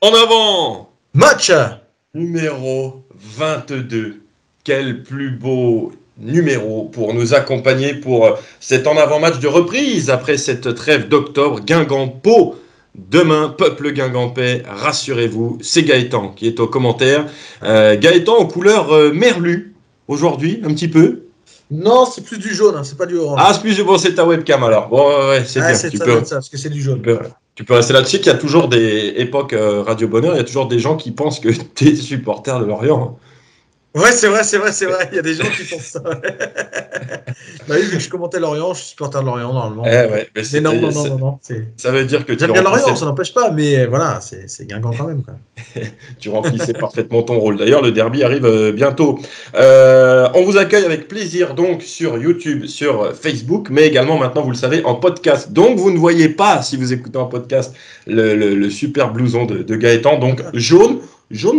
En avant! Match Numéro 22. Quel plus beau numéro pour nous accompagner pour cet en avant match de reprise après cette trêve d'octobre. Guingamp-Pau. Demain, peuple guingampais, rassurez-vous, c'est Gaëtan qui est au commentaire. Gaëtan en couleur merlu aujourd'hui, un petit peu. Non, c'est plus du jaune, hein, c'est pas du orange. Ah, c'est plus bon, c'est ta webcam alors. Bon, ouais, c'est bien. C'est ça, parce que c'est du jaune. Tu peux rester là-dessus qu'il y a toujours des époques Radio Bonheur, il y a toujours des gens qui pensent que tu es supporter de Lorient. Ouais, c'est vrai. Il y a des gens qui pensent ça. Bah oui, vu que je commentais Lorient, je suis supporter de Lorient normalement. Ouais, mais non. Ça veut dire que j'aime bien Lorient, ça n'empêche pas, mais voilà, c'est Guingamp quand même. Quoi. Tu remplissais parfaitement ton rôle. D'ailleurs, le derby arrive bientôt. On vous accueille avec plaisir donc sur YouTube, sur Facebook, mais également maintenant, vous le savez, en podcast. Donc, vous ne voyez pas, si vous écoutez en podcast, le super blouson de Gaëtan. Donc, jaune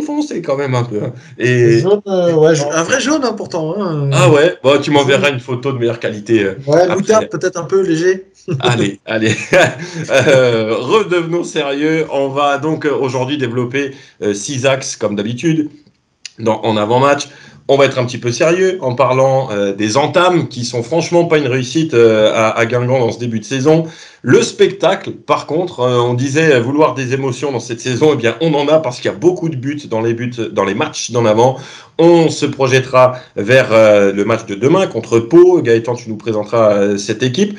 foncé quand même un peu. Hein. Et jaune, un vrai jaune hein, pourtant. Hein. Ah ouais, bon, tu m'enverras une photo de meilleure qualité. Ouais, moutarde peut-être un peu léger. Allez. Redevenons sérieux. On va donc aujourd'hui développer 6 axes comme d'habitude en avant-match. On va être un petit peu sérieux en parlant des entames qui sont franchement pas une réussite à Guingamp dans ce début de saison. Le spectacle, par contre, on disait vouloir des émotions dans cette saison, eh bien on en a parce qu'il y a beaucoup de buts dans les matchs d'en avant. On se projettera vers le match de demain contre Pau. Gaëtan, tu nous présenteras cette équipe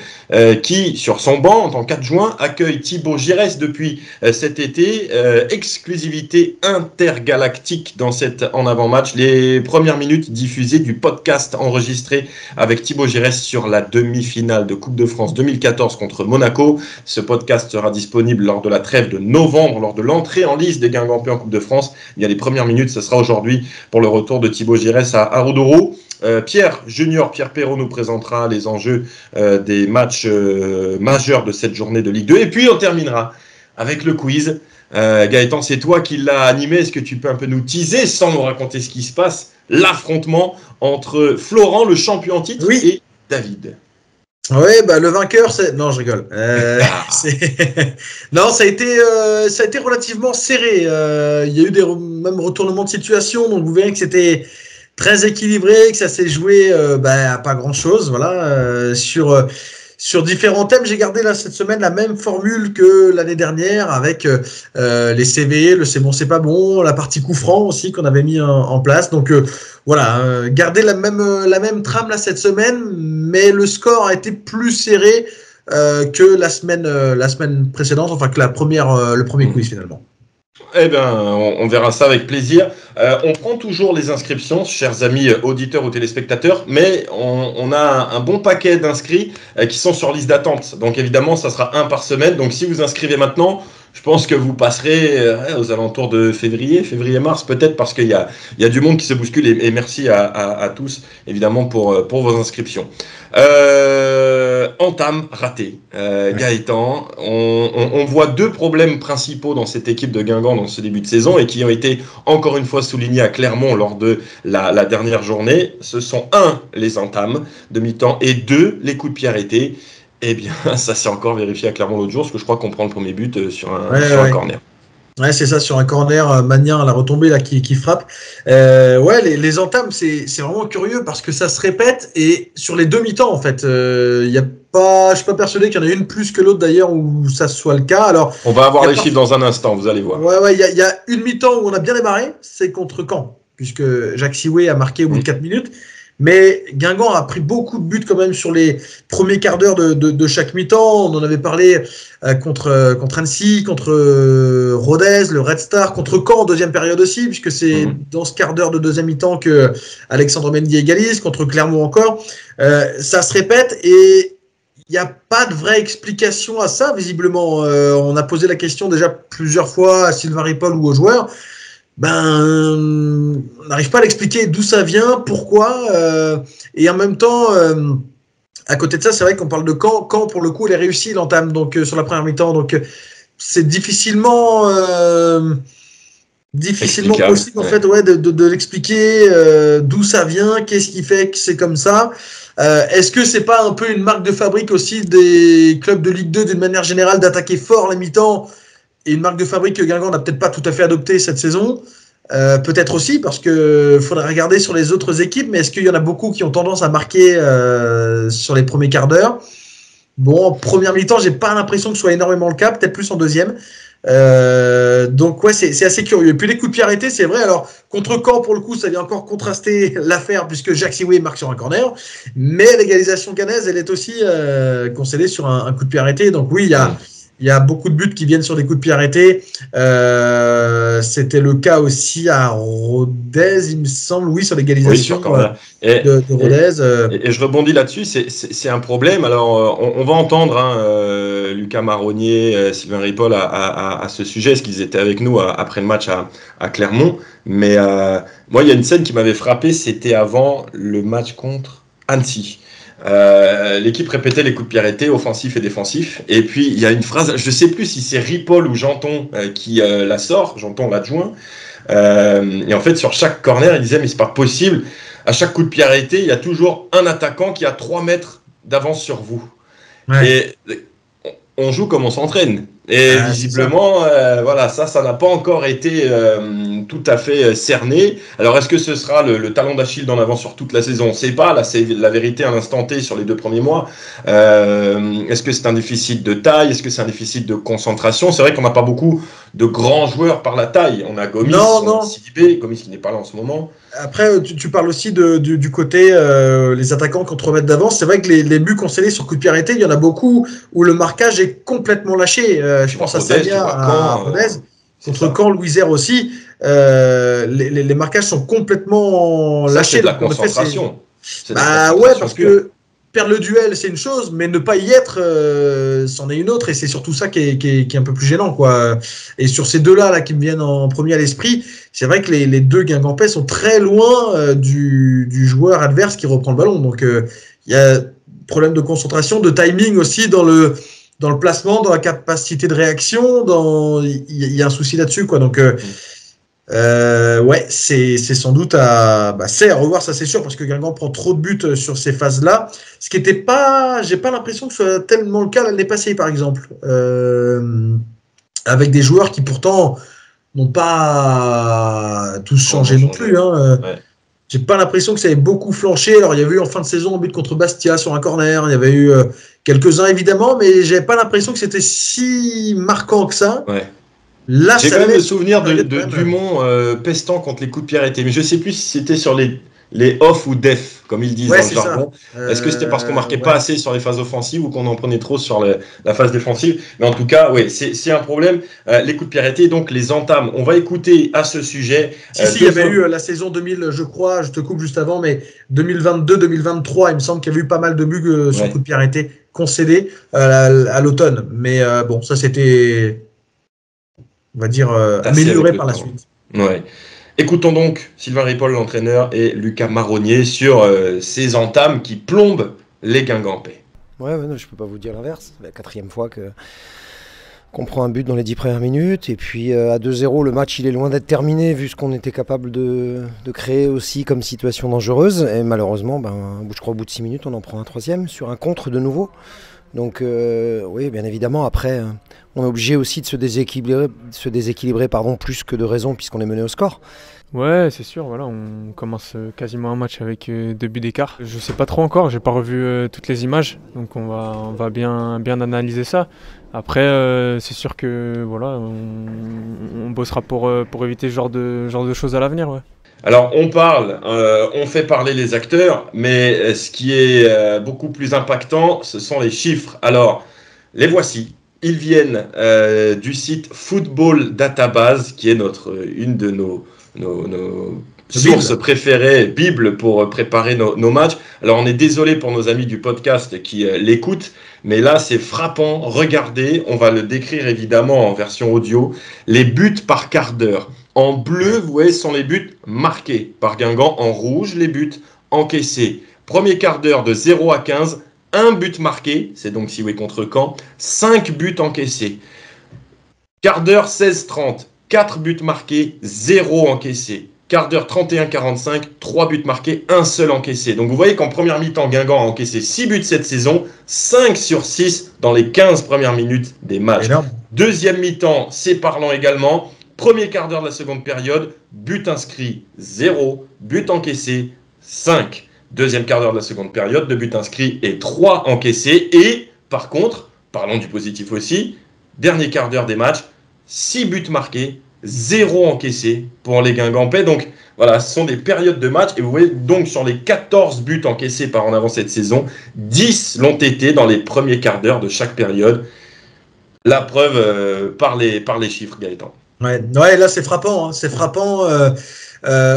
qui, sur son banc, en tant qu'adjoint, accueille Thibaut Giresse depuis cet été. Exclusivité intergalactique dans cet en avant-match. Les premières minutes diffusées du podcast enregistré avec Thibaut Giresse sur la demi-finale de Coupe de France 2014 contre Monaco. Ce podcast sera disponible lors de la trêve de novembre, lors de l'entrée en lice des Guingampais en Coupe de France. Il y a les premières minutes, ce sera aujourd'hui pour le retour de Thibaut Giresse à Roudourou. Pierre Perrault nous présentera les enjeux des matchs majeurs de cette journée de Ligue 2. Et puis on terminera avec le quiz. Gaëtan, c'est toi qui l'as animé. Est-ce que tu peux un peu nous teaser, sans nous raconter ce qui se passe, l'affrontement entre Florent, le champion en titre, et David? Oui, le vainqueur, c'est... Non, je rigole. Non, ça a été relativement serré. Il y a eu même retournements de situation, donc vous verrez que c'était très équilibré, que ça s'est joué à pas grand-chose. Voilà, sur différents thèmes, j'ai gardé là cette semaine la même formule que l'année dernière avec les CV, le c'est bon, c'est pas bon, la partie coup franc aussi qu'on avait mis en place. Donc voilà, garder la même trame là cette semaine, mais le score a été plus serré que la semaine précédente, enfin que le premier quiz finalement. Eh bien, on verra ça avec plaisir. On prend toujours les inscriptions, chers amis auditeurs ou téléspectateurs, mais on a un bon paquet d'inscrits qui sont sur liste d'attente. Donc évidemment, ça sera un par semaine. Donc si vous inscrivez maintenant, je pense que vous passerez aux alentours de février-mars peut-être, parce qu'il y a du monde qui se bouscule. Et merci à tous, évidemment, pour vos inscriptions. Entame ratée. Gaëtan, on voit 2 problèmes principaux dans cette équipe de Guingamp dans ce début de saison et qui ont été encore une fois soulignés à Clermont lors de la dernière journée. Ce sont 1, les entames de mi-temps, et 2, les coups de pied arrêtés. Eh bien, ça s'est encore vérifié à Clermont l'autre jour, parce que je crois qu'on prend le premier but sur un corner. Ouais, c'est ça, sur un corner, Magnin à la retombée là, qui frappe. Les entames, c'est vraiment curieux parce que ça se répète et sur les demi-temps, en fait, je suis pas persuadé qu'il y en ait une plus que l'autre d'ailleurs où ça soit le cas. Alors, on va avoir les chiffres dans un instant, vous allez voir. Ouais, il y a une mi-temps où on a bien démarré, c'est contre Caen, puisque Jacques Sioué a marqué au bout de 4 minutes. Mais Guingamp a pris beaucoup de buts quand même sur les premiers quarts d'heure de chaque mi-temps. On en avait parlé contre Annecy, contre Rodez, le Red Star, contre Caen en deuxième période aussi, puisque c'est dans ce quart d'heure de deuxième mi-temps que Alexandre Mendy égalise, contre Clermont encore. Ça se répète et il n'y a pas de vraie explication à ça, visiblement. On a posé la question déjà plusieurs fois à Sylvain Ripoll ou aux joueurs. On n'arrive pas à l'expliquer d'où ça vient, pourquoi, et en même temps, à côté de ça, c'est vrai qu'on parle de Caen. Caen, pour le coup, elle est réussie l'entame donc sur la première mi-temps, donc c'est difficilement possible en fait, de l'expliquer d'où ça vient, qu'est-ce qui fait que c'est comme ça. Est-ce que c'est pas un peu une marque de fabrique aussi des clubs de Ligue 2 d'une manière générale d'attaquer fort la mi-temps et une marque de fabrique que Guingamp n'a peut-être pas tout à fait adoptée cette saison. Peut-être aussi parce que faudrait regarder sur les autres équipes, mais est-ce qu'il y en a beaucoup qui ont tendance à marquer sur les premiers quarts d'heure? Bon, en première mi-temps, j'ai pas l'impression que ce soit énormément le cas, peut-être plus en deuxième. Donc ouais, c'est assez curieux. Et puis les coups de pied arrêtés, c'est vrai. Alors contre Caen, pour le coup, ça vient encore contraster l'affaire puisque Jacques Sioué marque sur un corner, mais l'égalisation caennaise, elle est aussi concédée sur un coup de pied arrêté. Donc oui, il y a beaucoup de buts qui viennent sur des coups de pied arrêtés. C'était le cas aussi à Rodez, il me semble, oui, sur l'égalisation de Rodez. Et je rebondis là-dessus, c'est un problème. Alors, on va entendre Lucas Marronnier, Sylvain Ripoll à ce sujet, parce qu'ils étaient avec nous après le match à Clermont. Mais moi, il y a une scène qui m'avait frappé, c'était avant le match contre Annecy. L'équipe répétait les coups de pied arrêtés, offensifs et défensifs. Et puis il y a une phrase, je ne sais plus si c'est Ripoll ou Janton qui la sort, Janton l'adjoint. Et en fait, sur chaque corner, il disait mais c'est pas possible. À chaque coup de pied arrêté, il y a toujours un attaquant qui a 3 mètres d'avance sur vous. Ouais. Et on joue comme on s'entraîne. Et visiblement, voilà, ça n'a pas encore été tout à fait cerné. Alors, est-ce que ce sera le talon d'Achille d'en avant sur toute la saison? On ne sait pas. Là, c'est la vérité à l'instant T sur les 2 premiers mois. Est-ce que c'est un déficit de taille? Est-ce que c'est un déficit de concentration? C'est vrai qu'on n'a pas beaucoup de grands joueurs par la taille. On a Gomis, on a Sidibé, Gomis qui n'est pas là en ce moment. Après, tu parles aussi du côté les attaquants contre 3 mètres d'avance. C'est vrai que les buts concédés sur coup de pied arrêté, il y en a beaucoup où le marquage est complètement lâché. Je pense à Sagna, à Rodez. Contre Caen, Louisère aussi. Les marquages sont complètement lâchés. C'est de la concentration. Ouais, parce que perdre le duel, c'est une chose, mais ne pas y être, c'en est une autre. Et c'est surtout ça qui est un peu plus gênant, quoi. Et sur ces deux-là qui me viennent en premier à l'esprit, c'est vrai que les deux Guingampais sont très loin du joueur adverse qui reprend le ballon. Donc, il y a problème de concentration, de timing aussi dans le placement, dans la capacité de réaction. Il y a un souci là-dessus, quoi. Donc, ouais, c'est sans doute c'est à revoir, ça c'est sûr, parce que Guingamp prend trop de buts sur ces phases-là. Ce qui n'était pas, j'ai pas l'impression que ce soit tellement le cas l'année passée, par exemple, avec des joueurs qui pourtant n'ont pas tous changé non plus. Ouais. J'ai pas l'impression que ça ait beaucoup flanché. Alors il y avait eu en fin de saison un but contre Bastia sur un corner, il y avait eu quelques-uns évidemment, mais j'avais pas l'impression que c'était si marquant que ça. Ouais. Là, j'ai quand même le souvenir de Dumont pestant contre les coups de pied arrêtés, mais je ne sais plus si c'était sur les off ou def, comme ils disent dans le jargon. Est-ce que c'était parce qu'on marquait pas assez sur les phases offensives ou qu'on en prenait trop sur la phase défensive? Mais en tout cas, oui, c'est un problème. Les coups de pied arrêtés, donc les entames. On va écouter à ce sujet. Il y avait eu la saison 2000, je crois, je te coupe juste avant, mais 2022-2023, il me semble qu'il y avait eu pas mal de buts sur coups de pied arrêtés concédés à l'automne. Mais bon, ça c'était, on va dire, amélioré par la suite. Ouais. Écoutons donc Sylvain Ripoll, l'entraîneur, et Lucas Marronnier sur ces entames qui plombent les Guingampais. Ouais, non, je ne peux pas vous dire l'inverse. C'est la 4e fois qu'on prend un but dans les 10 premières minutes. Et puis à 2-0, le match il est loin d'être terminé vu ce qu'on était capable de créer aussi comme situation dangereuse. Et malheureusement, je crois au bout de 6 minutes, on en prend un 3e sur un contre de nouveau. Donc oui, bien évidemment, après, on est obligé aussi de se déséquilibrer plus que de raison puisqu'on est mené au score. Ouais, c'est sûr, voilà, on commence quasiment un match avec 2 buts d'écart. Je sais pas trop encore, j'ai pas revu toutes les images, donc on va bien analyser ça. Après, c'est sûr que voilà, on bossera pour éviter ce genre de choses à l'avenir, ouais. Alors, on fait parler les acteurs, mais ce qui est beaucoup plus impactant, ce sont les chiffres. Alors, les voici. Ils viennent du site Football Database, qui est une de nos sources préférées, Bible, pour préparer nos matchs. Alors, on est désolé pour nos amis du podcast qui l'écoutent, mais là, c'est frappant. Regardez, on va le décrire évidemment en version audio. Les buts par quart d'heure. En bleu, vous voyez, ce sont les buts marqués par Guingamp. En rouge, les buts encaissés. Premier quart d'heure de 0 à 15, 1 but marqué, c'est donc Sioué contre Caen, 5 buts encaissés. Quart d'heure 16-30, 4 buts marqués, 0 encaissés. quart d'heure 31-45, 3 buts marqués, un seul encaissé. Donc vous voyez qu'en première mi-temps, Guingamp a encaissé 6 buts cette saison, 5 sur 6 dans les 15 premières minutes des matchs. Énorme. Deuxième mi-temps, c'est parlant également. Premier quart d'heure de la seconde période, but inscrit 0, but encaissé 5. Deuxième quart d'heure de la seconde période, 2 buts inscrits et 3 encaissés. Et par contre, parlons du positif aussi, dernier quart d'heure des matchs, 6 buts marqués, 0 encaissé pour les Guingampais. Donc voilà, ce sont des périodes de match. Et vous voyez donc sur les 14 buts encaissés par en avant cette saison, 10 l'ont été dans les premiers quarts d'heure de chaque période. La preuve par les chiffres, Gaëtan. Ouais, là c'est frappant. Hein, c'est frappant.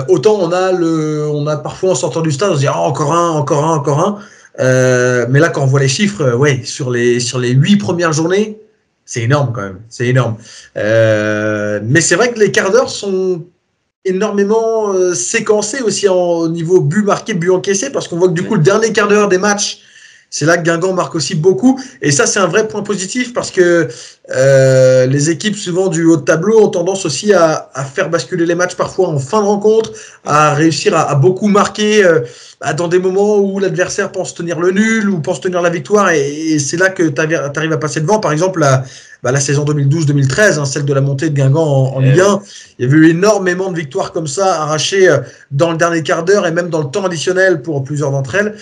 Autant on a parfois en sortant du stade, on se dit encore un. Mais là quand on voit les chiffres, sur les 8 premières journées, c'est énorme quand même. C'est énorme. Mais c'est vrai que les quarts d'heure sont énormément séquencés aussi au niveau but marqué, but encaissé, parce qu'on voit que du coup le dernier quart d'heure des matchs, c'est là que Guingamp marque aussi beaucoup. Et ça, c'est un vrai point positif parce que les équipes, souvent du haut de tableau, ont tendance aussi à faire basculer les matchs parfois en fin de rencontre, à réussir à beaucoup marquer dans des moments où l'adversaire pense tenir le nul ou pense tenir la victoire. Et c'est là que tu arrives à passer devant. Par exemple, la saison 2012-2013, celle de la montée de Guingamp en Ligue 1, il y avait eu énormément de victoires comme ça, arrachées dans le dernier quart d'heure et même dans le temps additionnel pour plusieurs d'entre elles.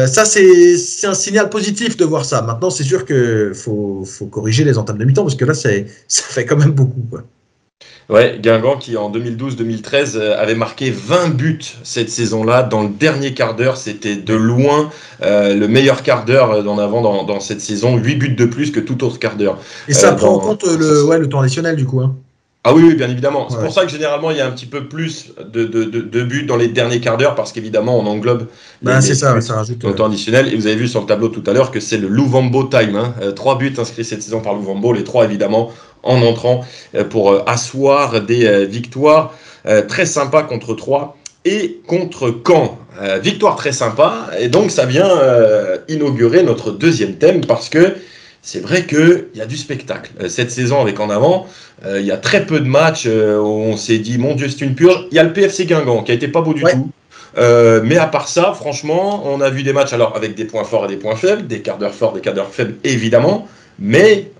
Ça, c'est un signal positif de voir ça. Maintenant, c'est sûr qu'il faut corriger les entames de mi-temps parce que là, ça fait quand même beaucoup, quoi. Ouais, Guingamp qui en 2012-2013 avait marqué 20 buts cette saison-là. Dans le dernier quart d'heure, c'était de loin le meilleur quart d'heure d'en avant dans cette saison. 8 buts de plus que tout autre quart d'heure. Et ça prend en compte le temps additionnel du coup. Hein. Ah oui, bien évidemment. C'est pour ça que généralement, il y a un petit peu plus de buts dans les derniers quarts d'heure parce qu'évidemment, on englobe ça rajoute le temps additionnel. Et vous avez vu sur le tableau tout à l'heure que c'est le Louvambo time. 3 buts inscrits cette saison par Louvambo. Les 3 évidemment en entrant pour asseoir des victoires très sympas contre Troyes et contre Caen. Victoire très sympa. Et donc, ça vient inaugurer notre deuxième thème parce que c'est vrai qu'il y a du spectacle. Cette saison avec En Avant, il y a très peu de matchs où on s'est dit, mon Dieu, c'est une purge. Il y a le PFC Guingamp qui a été pas beau du tout. Mais à part ça, franchement, on a vu des matchs alors avec des points forts et des points faibles, des quarts d'heure forts, des quarts d'heure faibles, évidemment. Mais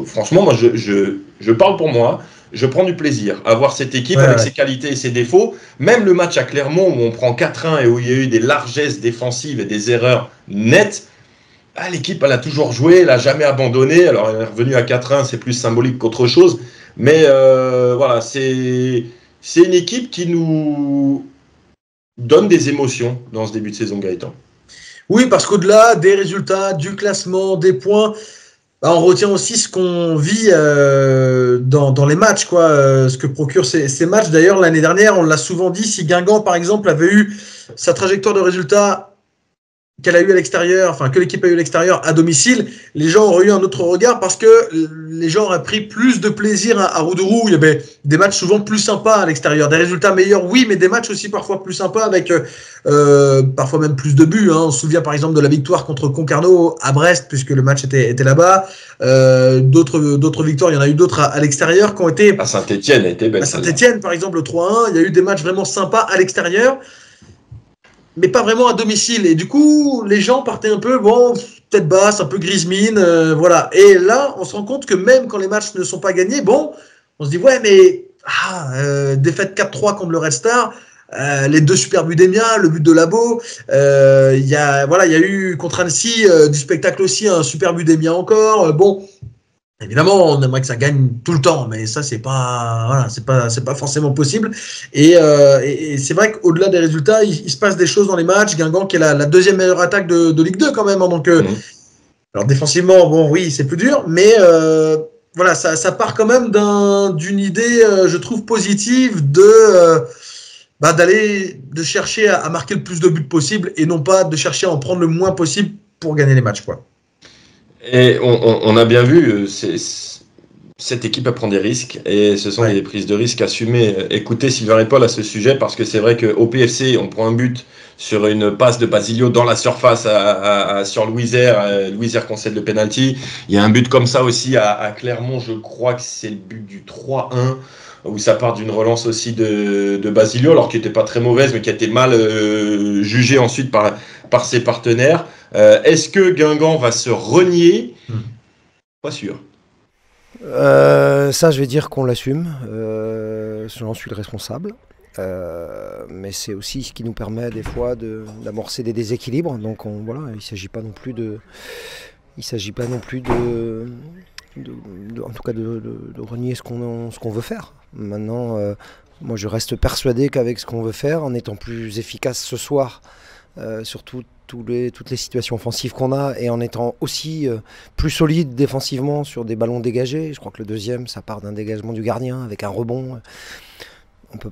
franchement, moi, je parle pour moi. Je prends du plaisir à voir cette équipe avec ses qualités et ses défauts. Même le match à Clermont où on prend 4-1 et où il y a eu des largesses défensives et des erreurs nettes. L'équipe, elle a toujours joué, elle n'a jamais abandonné. Alors, elle est revenue à 4-1, c'est plus symbolique qu'autre chose. Mais voilà, c'est une équipe qui nous donne des émotions dans ce début de saison, Gaëtan. Oui, parce qu'au-delà des résultats, du classement, des points, on retient aussi ce qu'on vit dans les matchs, quoi, ce que procurent ces matchs. D'ailleurs, l'année dernière, on l'a souvent dit, si Guingamp, par exemple, avait eu sa trajectoire de résultats qu'elle a eu à l'extérieur, enfin que l'équipe a eu à l'extérieur à domicile, les gens auraient eu un autre regard parce que les gens auraient pris plus de plaisir à Roudourou. Il y avait des matchs souvent plus sympas à l'extérieur, des résultats meilleurs, oui, mais des matchs aussi parfois plus sympas avec parfois même plus de buts. On se souvient par exemple de la victoire contre Concarneau à Brest puisque le match était là-bas. D'autres victoires, il y en a eu d'autres à l'extérieur qui ont été. À Saint-Etienne, était belle. À Saint-Etienne, par exemple, le 3-1, il y a eu des matchs vraiment sympas à l'extérieur, mais pas vraiment à domicile. Et du coup, les gens partaient un peu, tête basse, un peu grise mine, voilà. Et là, on se rend compte que même quand les matchs ne sont pas gagnés, on se dit, défaite 4-3 contre le Red Star, les 2 super buts d'Emia, le but de Labo, il y a eu contre Annecy du spectacle aussi, un super but d'Emia encore, évidemment, on aimerait que ça gagne tout le temps, mais ça, c'est pas forcément possible. Et c'est vrai qu'au-delà des résultats, il se passe des choses dans les matchs. Guingamp, qui est la deuxième meilleure attaque de Ligue 2 quand même. Donc, alors défensivement, oui, c'est plus dur, mais ça part quand même d'une idée, je trouve, positive d'aller chercher à marquer le plus de buts possible et non pas de chercher à en prendre le moins possible pour gagner les matchs, quoi. Et on a bien vu, cette équipe prend des risques et ce sont des prises de risques assumées. Écoutez Sylvain et Paul à ce sujet parce que c'est vrai qu'au PFC, on prend un but sur une passe de Basilio dans la surface sur Louisère concède le penalty. Il y a un but comme ça aussi à Clermont, je crois que c'est le but du 3-1. où ça part d'une relance aussi de Basilio, alors qui n'était pas très mauvaise, mais qui a été mal jugée ensuite par ses partenaires. Est-ce que Guingamp va se renier? Pas sûr. Ça, je vais dire qu'on l'assume. J'en suis le responsable. Mais c'est aussi ce qui nous permet des fois d'amorcer des déséquilibres. Donc voilà, il ne s'agit pas non plus de en tout cas de renier ce qu'on veut faire. Maintenant, moi je reste persuadé qu'avec ce qu'on veut faire, en étant plus efficace ce soir, sur toutes les situations offensives qu'on a, et en étant aussi plus solide défensivement sur des ballons dégagés. Je crois que le deuxième, ça part d'un dégagement du gardien avec un rebond.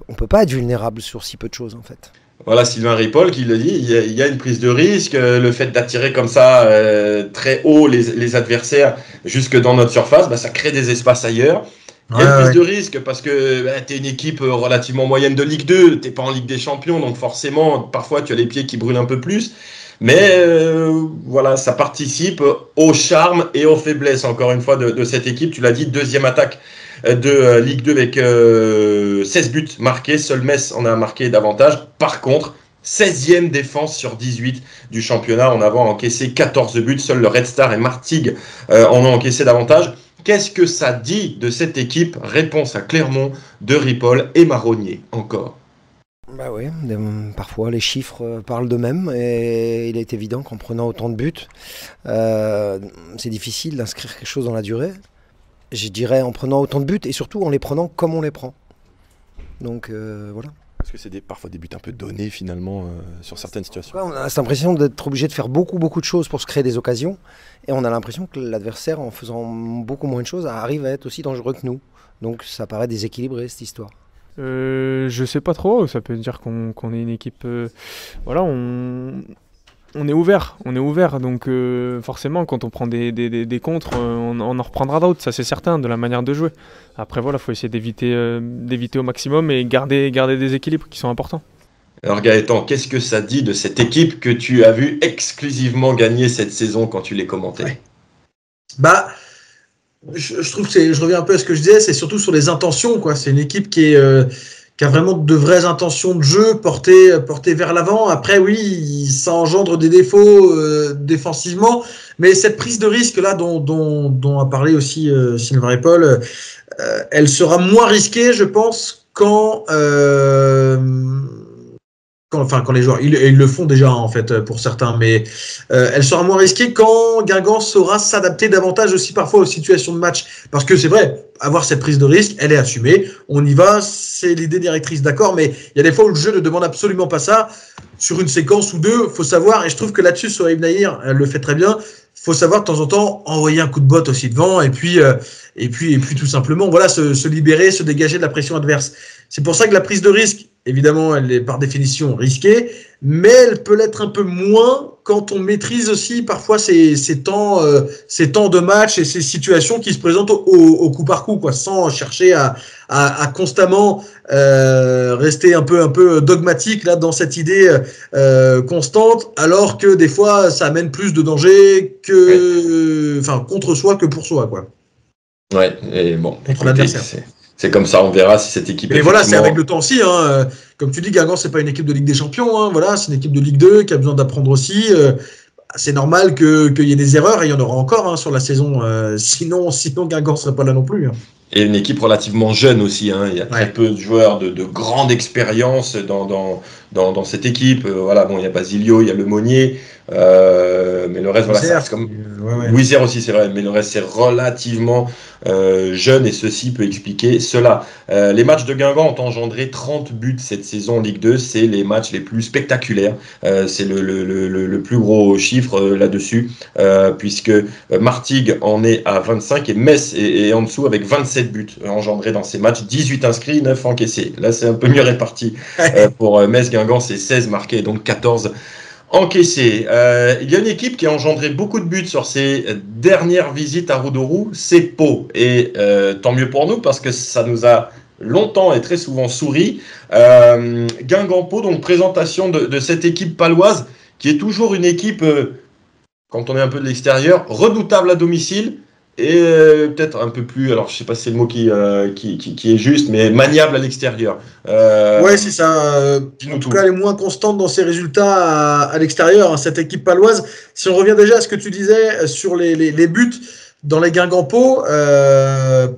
On peut pas être vulnérable sur si peu de choses en fait. Voilà, Sylvain Ripoll qui le dit, il y a une prise de risque, le fait d'attirer comme ça très haut les adversaires jusque dans notre surface, ça crée des espaces ailleurs. Il y a une prise de risque parce que tu es une équipe relativement moyenne de Ligue 2, tu n'es pas en Ligue des Champions, donc forcément, parfois tu as les pieds qui brûlent un peu plus. Mais voilà, ça participe au charme et aux faiblesses, encore une fois, de cette équipe. Tu l'as dit, deuxième attaque de Ligue 2 avec 16 buts marqués. Seul Metz en a marqué davantage. Par contre, 16e défense sur 18 du championnat. On a encaissé 14 buts. Seul le Red Star et Martigues en ont encaissé davantage. Qu'est-ce que ça dit de cette équipe? Réponse à Clermont de Ripoll et Marronnier encore. Bah oui, parfois les chiffres parlent d'eux-mêmes et il est évident qu'en prenant autant de buts, c'est difficile d'inscrire quelque chose dans la durée. Je dirais en prenant autant de buts et surtout en les prenant comme on les prend. Donc voilà. Est-ce que c'est parfois des buts un peu donnés finalement sur certaines situations? Ouais, on a cette impression d'être obligé de faire beaucoup de choses pour se créer des occasions et on a l'impression que l'adversaire, en faisant beaucoup moins de choses, arrive à être aussi dangereux que nous. Donc ça paraît déséquilibré cette histoire. Je sais pas trop, ça peut dire qu'on est une équipe... voilà, on est ouvert, donc forcément quand on prend des contres, on en reprendra d'autres, ça c'est certain, de la manière de jouer. Après voilà, il faut essayer d'éviter au maximum et garder des équilibres qui sont importants. Alors Gaëtan, qu'est-ce que ça dit de cette équipe que tu as vu exclusivement gagner cette saison quand tu les commentais? Ouais. Je trouve que je reviens un peu à ce que je disais, c'est surtout sur les intentions, quoi. C'est une équipe qui a vraiment de vraies intentions de jeu portées vers l'avant. Après, oui, ça engendre des défauts défensivement, mais cette prise de risque là dont a parlé aussi Sylvain Ripoll, elle sera moins risquée, je pense, quand les joueurs, ils le font déjà en fait pour certains, mais elle sera moins risquée quand Guingamp saura s'adapter davantage aussi parfois aux situations de match, parce que c'est vrai, avoir cette prise de risque, elle est assumée, on y va, c'est l'idée directrice, d'accord, mais il y a des fois où le jeu ne demande absolument pas ça. Sur une séquence ou deux, faut savoir, et je trouve que là-dessus Sohaib Nahir, elle le fait très bien, faut savoir de temps en temps envoyer un coup de botte aussi devant, et puis tout simplement voilà, se libérer, se dégager de la pression adverse. C'est pour ça que la prise de risque, évidemment, elle est par définition risquée, mais elle peut l'être un peu moins quand on maîtrise aussi parfois ces temps de match et ces situations qui se présentent au coup par coup, quoi, sans chercher à constamment rester un peu dogmatique là dans cette idée constante, alors que des fois ça amène plus de danger contre soi que pour soi, quoi. Ouais, et bon, contre l'adversaire. C'est comme ça, on verra si cette équipe... Mais voilà, c'est avec le temps aussi. Hein. Comme tu dis, Guingamp, c'est pas une équipe de Ligue des Champions. Hein. Voilà, c'est une équipe de Ligue 2 qui a besoin d'apprendre aussi. C'est normal qu'il y ait des erreurs, et il y en aura encore sur la saison. Sinon, Guingamp serait pas là non plus. Hein. Et une équipe relativement jeune aussi. Hein. Il y a très peu de joueurs de grande expérience dans cette équipe. Voilà, bon, il y a Basilio, il y a Lemonnier. Mais le reste, voilà, ça reste comme... Louis aussi, c'est vrai, mais le reste, c'est relativement jeune, et ceci peut expliquer cela. Les matchs de Guingamp ont engendré 30 buts cette saison en Ligue 2. C'est les matchs les plus spectaculaires. C'est le plus gros chiffre là-dessus, puisque Martigues en est à 25 et Metz est en dessous avec 27 buts engendrés dans ces matchs. 18 inscrits, 9 encaissés. Là, c'est un peu mieux réparti pour Metz. Guingamp, c'est 16 marqués, donc 14 encaissé. Il y a une équipe qui a engendré beaucoup de buts sur ses dernières visites à Roudourou, c'est Pau. Et tant mieux pour nous, parce que ça nous a longtemps et très souvent souri. Guingamp-Pau, donc présentation de cette équipe paloise, qui est toujours une équipe, quand on est un peu de l'extérieur, redoutable à domicile, et peut-être un peu plus, alors je sais pas si c'est le mot qui est juste, mais maniable à l'extérieur. Ouais, c'est ça. En tout cas, elle est moins constante dans ses résultats à l'extérieur, hein, cette équipe paloise. Si on revient déjà à ce que tu disais sur les buts dans les Guingamp Pau,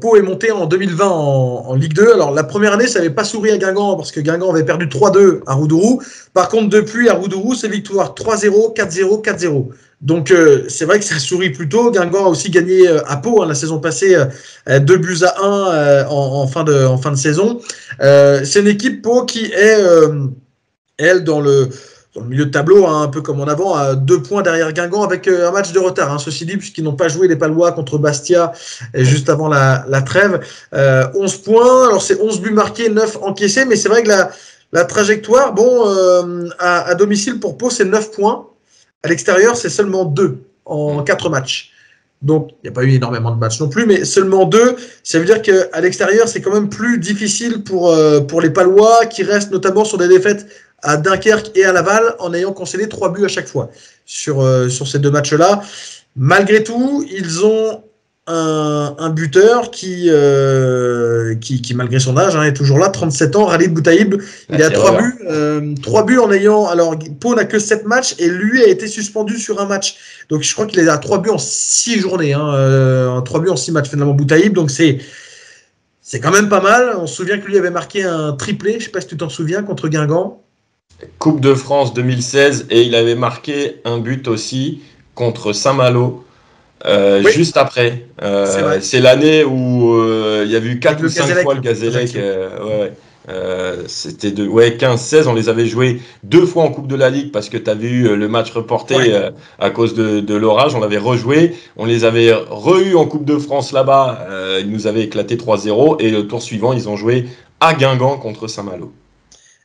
Pau est monté en 2020 en Ligue 2. Alors, la première année, ça n'avait pas souri à Guingamp parce que Guingamp avait perdu 3-2 à Roudourou. Par contre, depuis, à Roudourou, c'est victoire 3-0, 4-0, 4-0. Donc, c'est vrai que ça sourit plutôt. Guingamp a aussi gagné à Pau la saison passée, 2-1 en fin de saison. C'est une équipe Pau qui est, elle, dans le milieu de tableau, hein, un peu comme en avant, à 2 points derrière Guingamp avec un match de retard. Hein, ceci dit, puisqu'ils n'ont pas joué les Palois contre Bastia juste avant la trêve. 11 points, alors c'est 11 buts marqués, 9 encaissés, mais c'est vrai que la trajectoire, à domicile pour Pau, c'est 9 points. À l'extérieur, c'est seulement 2 en 4 matchs. Donc, il n'y a pas eu énormément de matchs non plus, mais seulement 2. Ça veut dire qu'à l'extérieur, c'est quand même plus difficile pour les Palois qui restent notamment sur des défaites à Dunkerque et à Laval en ayant concédé 3 buts à chaque fois sur ces 2 matchs-là. Malgré tout, ils ont un buteur qui malgré son âge, hein, est toujours là, 37 ans, Khalid Boutaïb. Il a 3 buts. 3 buts en ayant... Alors, Pau n'a que 7 matchs et lui a été suspendu sur un match. Donc, je crois qu'il est à 3 buts en 6 journées. 3 buts en 6 matchs, finalement, Boutaïb. Donc, c'est quand même pas mal. On se souvient que lui avait marqué un triplé, je ne sais pas si tu t'en souviens, contre Guingamp. Coupe de France 2016, et il avait marqué un but aussi contre Saint-Malo. Oui. Juste après. C'est l'année où il y a eu 4 ou 5 fois le Gazélec. C'était 15-16. On les avait joués 2 fois en Coupe de la Ligue parce que tu avais eu le match reporté à cause de l'orage. On l'avait rejoué. On les avait re-eu en Coupe de France là-bas. Ils nous avaient éclaté 3-0. Et le tour suivant, ils ont joué à Guingamp contre Saint-Malo.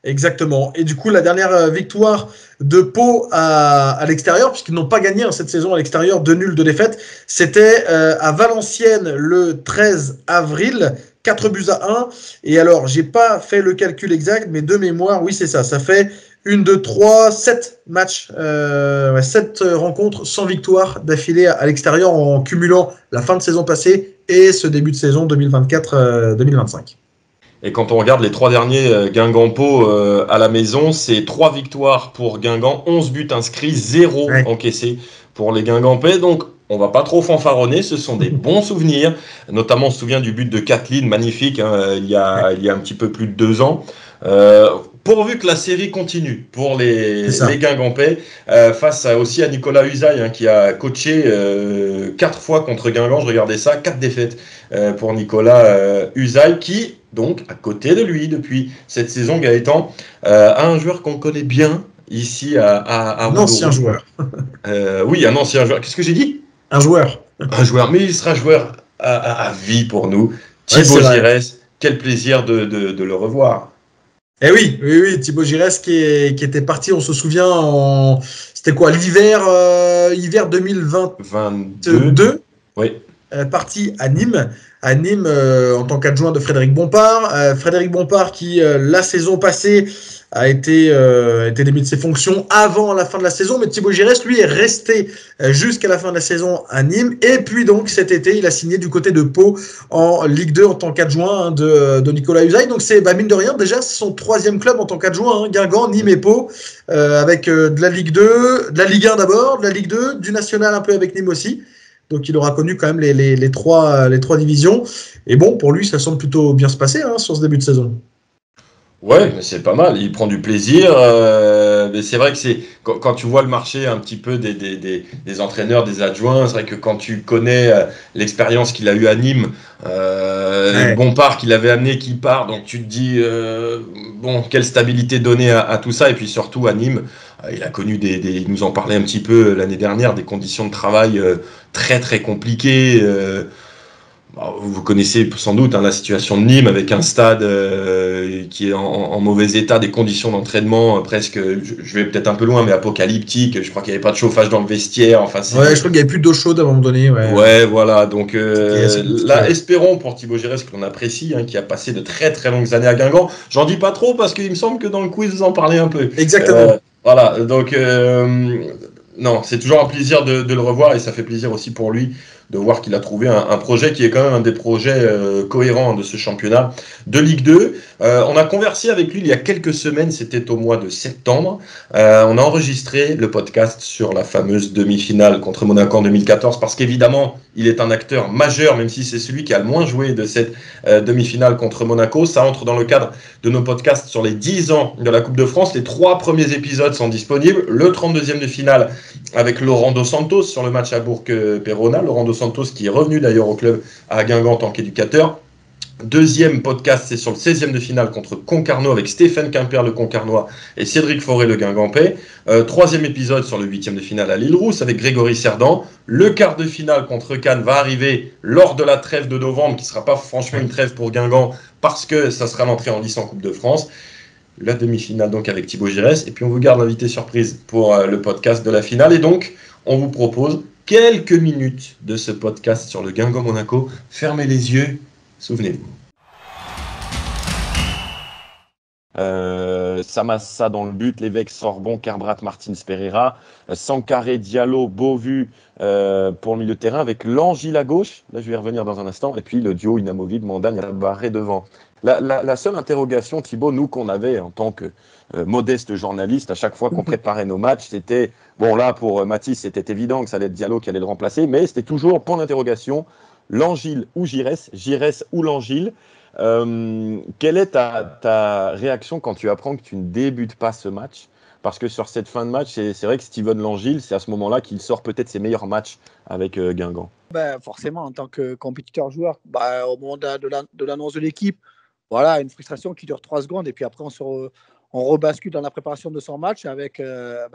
Exactement. Et du coup, la dernière victoire de Pau à l'extérieur, puisqu'ils n'ont pas gagné cette saison à l'extérieur, 2 nuls, 2 défaites, c'était à Valenciennes le 13 avril, 4 buts à 1. Et alors, j'ai pas fait le calcul exact, mais de mémoire, oui, c'est ça. Ça fait 1, 2, 3, 7 matchs, 7 rencontres sans victoire d'affilée à l'extérieur en cumulant la fin de saison passée et ce début de saison 2024-2025. Et quand on regarde les 3 derniers Guingamp-Pau à la maison, c'est 3 victoires pour Guingamp, 11 buts inscrits, 0 encaissés pour les Guingampais. Donc, on va pas trop fanfaronner, ce sont des bons souvenirs. Notamment, on se souvient du but de Kathleen, magnifique, il y a un petit peu plus de 2 ans. Pourvu que la série continue pour les Guingampais, face aussi à Nicolas Usaï, qui a coaché 4 fois contre Guingamp. Je regardais ça, 4 défaites pour Nicolas Usaï, qui, donc, à côté de lui, depuis cette saison, Gaëtan, a un joueur qu'on connaît bien ici à un ancien joueur. Oui, un ancien joueur. Qu'est-ce que j'ai dit ? Un joueur. Un joueur, mais il sera joueur à vie pour nous. Thibaut Giresse, quel plaisir de le revoir. Eh oui, Thibaut Giresse qui était parti, on se souvient, c'était quoi, hiver 2022. Oui. Parti à Nîmes en tant qu'adjoint de Frédéric Bompard. Frédéric Bompard qui, la saison passée, a été démis de ses fonctions avant la fin de la saison, mais Thibaut Giresse, lui, est resté jusqu'à la fin de la saison à Nîmes, et puis donc cet été, il a signé du côté de Pau en Ligue 2 en tant qu'adjoint de Nicolas Usaï. Donc c'est, mine de rien, déjà son 3e club en tant qu'adjoint, Guingamp, Nîmes et Pau, avec de la Ligue 2, de la Ligue 1 d'abord, de la Ligue 2, du National un peu avec Nîmes aussi. Donc il aura connu quand même les trois divisions. Et bon, pour lui, ça semble plutôt bien se passer sur ce début de saison. Ouais, c'est pas mal. Il prend du plaisir. Mais c'est vrai que c'est quand tu vois le marché un petit peu des entraîneurs, des adjoints, c'est vrai que quand tu connais l'expérience qu'il a eue à Nîmes, Bompard qu'il avait amené, qui part, donc tu te dis quelle stabilité donner à tout ça. Et puis surtout à Nîmes, il a connu il nous en parlait un petit peu l'année dernière, des conditions de travail très très compliquées. Vous connaissez sans doute la situation de Nîmes avec un stade qui est en mauvais état, des conditions d'entraînement presque, je vais peut-être un peu loin, mais apocalyptiques. Je crois qu'il n'y avait pas de chauffage dans le vestiaire. Enfin, je crois qu'il n'y avait plus d'eau chaude à un moment donné. Ouais, voilà. Donc là, espérons pour Thibaut Giresse, que l'on apprécie, qui a passé de très très longues années à Guingamp. J'en dis pas trop parce qu'il me semble que dans le quiz, vous en parlez un peu. Exactement. Voilà, donc non, c'est toujours un plaisir de le revoir, et ça fait plaisir aussi pour lui de voir qu'il a trouvé un projet qui est quand même un des projets cohérents de ce championnat de Ligue 2. On a conversé avec lui il y a quelques semaines, c'était au mois de septembre. On a enregistré le podcast sur la fameuse demi-finale contre Monaco en 2014 parce qu'évidemment, il est un acteur majeur, même si c'est celui qui a le moins joué de cette demi-finale contre Monaco. Ça entre dans le cadre de nos podcasts sur les 10 ans de la Coupe de France. Les 3 premiers épisodes sont disponibles. Le 32e de finale avec Laurent Dos Santos sur le match à Bourg-Péronal. Laurent Dos Santos qui est revenu d'ailleurs au club à Guingamp en tant qu'éducateur. Deuxième podcast, c'est sur le 16e de finale contre Concarneau avec Stéphane Quimper, le Concarnois, et Cédric Forêt, le Guingampais. Troisième épisode sur le 8e de finale à l'Île-Rousse avec Grégory Cerdan. Le quart de finale contre Cannes va arriver lors de la trêve de novembre, qui ne sera pas franchement une trêve pour Guingamp, parce que ça sera l'entrée en lice en Coupe de France. La demi-finale donc avec Thibaut Giresse. Et puis on vous garde l'invité surprise pour le podcast de la finale. Et donc, on vous propose quelques minutes de ce podcast sur le Guingamp-Monaco. Fermez les yeux. Souvenez-vous. Samassa dans le but, Lévesque, Sorbon, Kerbrat, Martins, Pereira, Sankaré, Diallo, Beauvu pour le milieu de terrain avec Langille à gauche. Là, je vais y revenir dans un instant. Et puis le duo inamovible, Mandagne à Barré devant. La seule interrogation, Thibaut, nous qu'on avait en tant que modeste journaliste, à chaque fois qu'on préparait nos matchs, c'était, bon là pour Mathis, c'était évident que ça allait être Diallo qui allait le remplacer, mais c'était toujours point d'interrogation, Langille ou Giresse, Giresse ou Langille. Quelle est ta réaction quand tu apprends que tu ne débutes pas ce match? Parce que sur cette fin de match, c'est vrai que Steven Langille, c'est à ce moment-là qu'il sort peut-être ses meilleurs matchs avec Guingamp. Forcément, en tant que compétiteur-joueur, au moment de l'annonce de l'équipe, voilà, une frustration qui dure 3 secondes et puis après on rebascule dans la préparation de son match avec le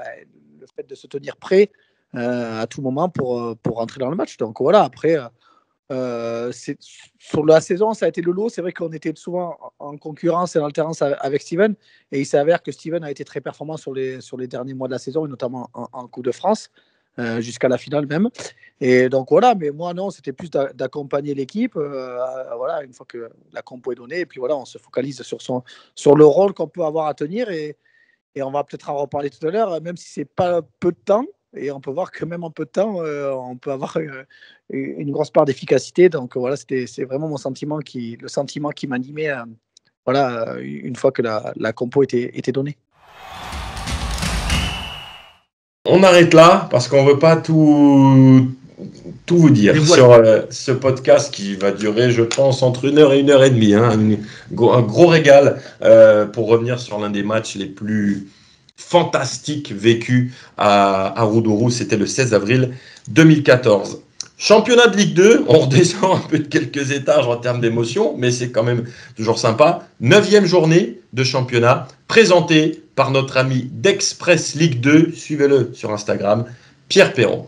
fait de se tenir prêt à tout moment pour rentrer dans le match. Donc voilà, après, sur la saison, ça a été le lot. C'est vrai qu'on était souvent en concurrence et en alternance avec Steven et il s'avère que Steven a été très performant sur les derniers mois de la saison et notamment en Coupe de France. Jusqu'à la finale même. Et donc voilà, mais moi non, c'était plus d'accompagner l'équipe, voilà, une fois que la compo est donnée, et puis voilà, on se focalise sur le rôle qu'on peut avoir à tenir, et on va peut-être en reparler tout à l'heure, même si c'est pas peu de temps, et on peut voir que même en peu de temps, on peut avoir une grosse part d'efficacité. Donc voilà, c'est vraiment le sentiment qui m'animait, voilà, une fois que la compo était donnée. On arrête là parce qu'on ne veut pas tout vous dire sur ce podcast qui va durer, je pense, entre 1 heure et 1h30. Un gros régal pour revenir sur l'un des matchs les plus fantastiques vécus à Roudourou. C'était le 16 avril 2014. Championnat de Ligue 2, on redescend un peu de quelques étages en termes d'émotion, mais c'est quand même toujours sympa. 9e journée de championnat, présentée par notre ami d'Express Ligue 2, suivez-le sur Instagram, Pierre Perron.